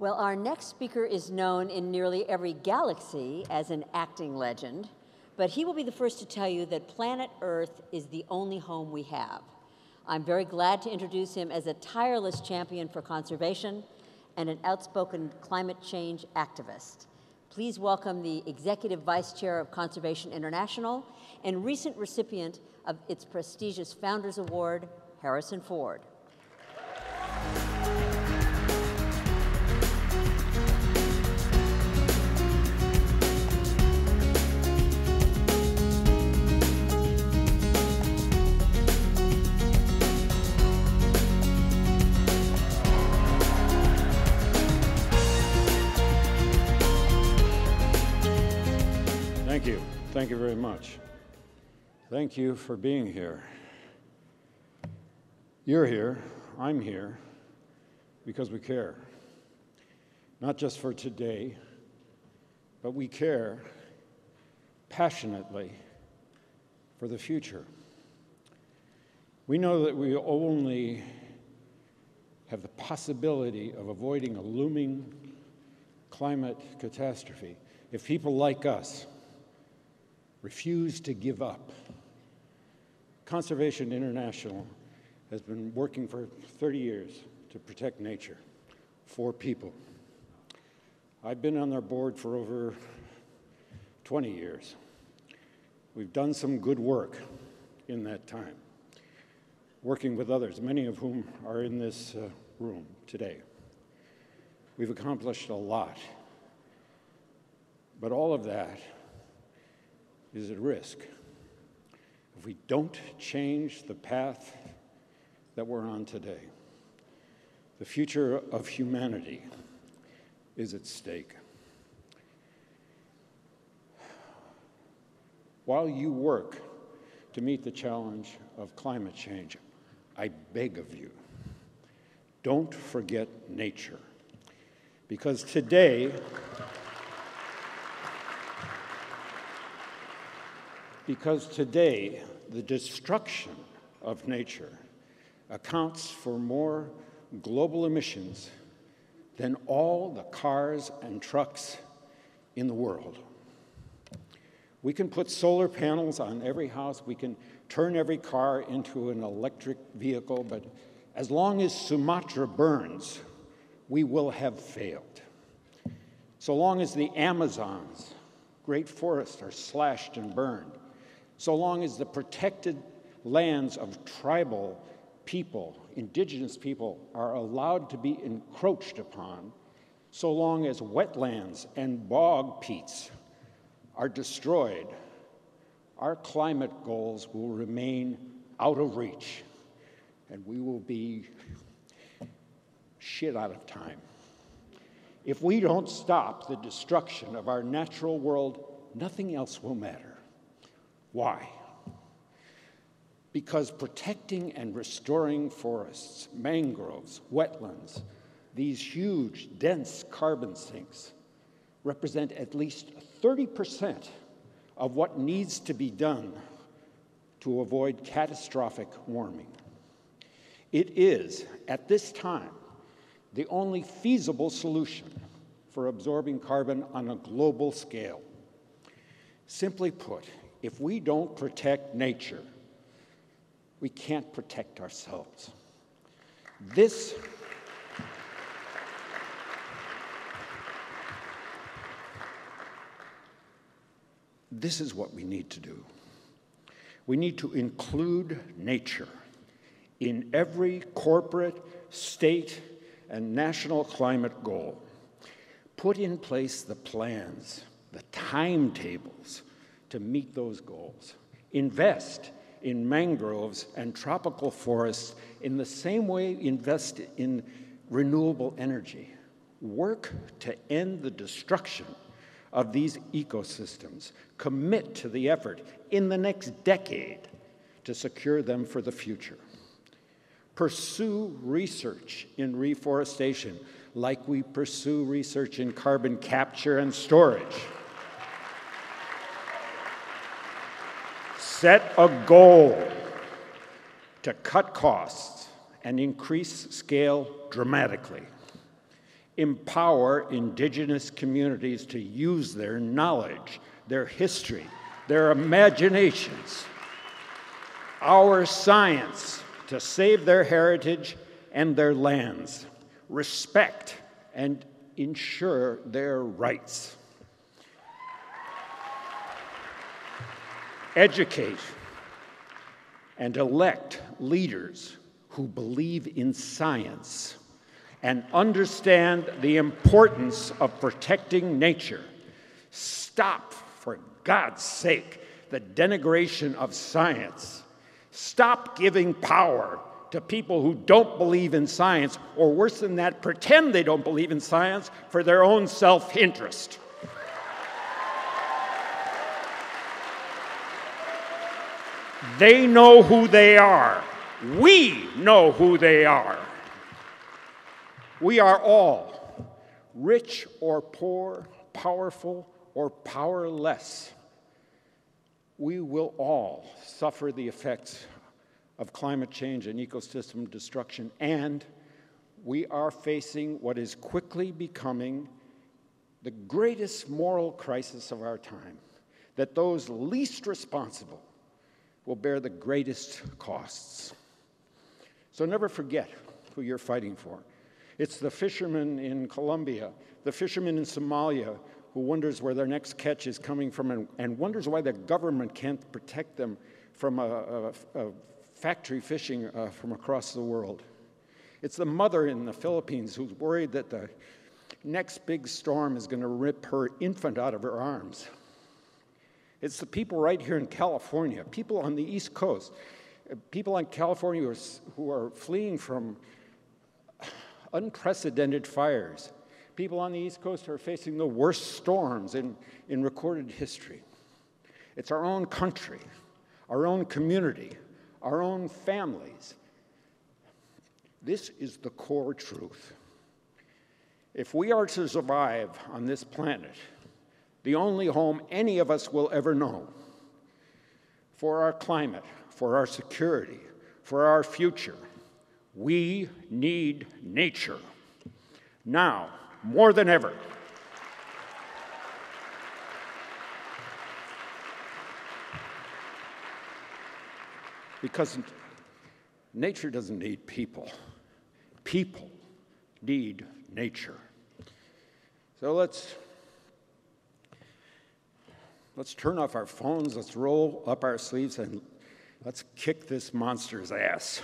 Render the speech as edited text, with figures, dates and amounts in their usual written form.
Well, our next speaker is known in nearly every galaxy as an acting legend, but he will be the first to tell you that planet Earth is the only home we have. I'm very glad to introduce him as a tireless champion for conservation and an outspoken climate change activist. Please welcome the Executive Vice Chair of Conservation International and recent recipient of its prestigious Founders Award, Harrison Ford. Thank you very much. Thank you for being here. You're here, I'm here, because we care. Not just for today, but we care passionately for the future. We know that we only have the possibility of avoiding a looming climate catastrophe if people like us refuse to give up. Conservation International has been working for 30 years to protect nature for people. I've been on their board for over 20 years. We've done some good work in that time, working with others, many of whom are in this room today. We've accomplished a lot, but all of that is at risk if we don't change the path that we're on today. The future of humanity is at stake. While you work to meet the challenge of climate change, I beg of you, don't forget nature. Because today, the destruction of nature accounts for more global emissions than all the cars and trucks in the world. We can put solar panels on every house, we can turn every car into an electric vehicle, but as long as Sumatra burns, we will have failed. So long as the Amazon's great forests are slashed and burned, so long as the protected lands of tribal people, indigenous people, are allowed to be encroached upon, so long as wetlands and bog peats are destroyed, our climate goals will remain out of reach, and we will be shit out of time. If we don't stop the destruction of our natural world, nothing else will matter. Why? Because protecting and restoring forests, mangroves, wetlands, these huge, dense carbon sinks represent at least 30% of what needs to be done to avoid catastrophic warming. It is, at this time, the only feasible solution for absorbing carbon on a global scale. Simply put, if we don't protect nature, we can't protect ourselves. This is what we need to do. We need to include nature in every corporate, state, and national climate goal. Put in place the plans, the timetables to meet those goals. Invest in mangroves and tropical forests in the same way invest in renewable energy. Work to end the destruction of these ecosystems. Commit to the effort in the next decade to secure them for the future. Pursue research in reforestation like we pursue research in carbon capture and storage. Set a goal to cut costs and increase scale dramatically. empower indigenous communities to use their knowledge, their history, their imaginations, our science to save their heritage and their lands, respect and ensure their rights. Educate and elect leaders who believe in science and understand the importance of protecting nature. Stop, for God's sake, the denigration of science. Stop giving power to people who don't believe in science, or worse than that, pretend they don't believe in science for their own self-interest. They know who they are. We know who they are. We are all, rich or poor, powerful or powerless. We will all suffer the effects of climate change and ecosystem destruction, and we are facing what is quickly becoming the greatest moral crisis of our time, that those least responsible will bear the greatest costs. So never forget who you're fighting for. It's the fisherman in Colombia, the fisherman in Somalia who wonders where their next catch is coming from and wonders why the government can't protect them from a factory fishing from across the world. It's the mother in the Philippines who's worried that the next big storm is going to rip her infant out of her arms. It's the people right here in California, people on the East Coast, people in California who are fleeing from unprecedented fires. People on the East Coast are facing the worst storms in recorded history. It's our own country, our own community, our own families. This is the core truth. If we are to survive on this planet, the only home any of us will ever know, for our climate, for our security, for our future, we need nature. Now, more than ever. Because nature doesn't need people. People need nature. So let's turn off our phones, let's roll up our sleeves, and let's kick this monster's ass.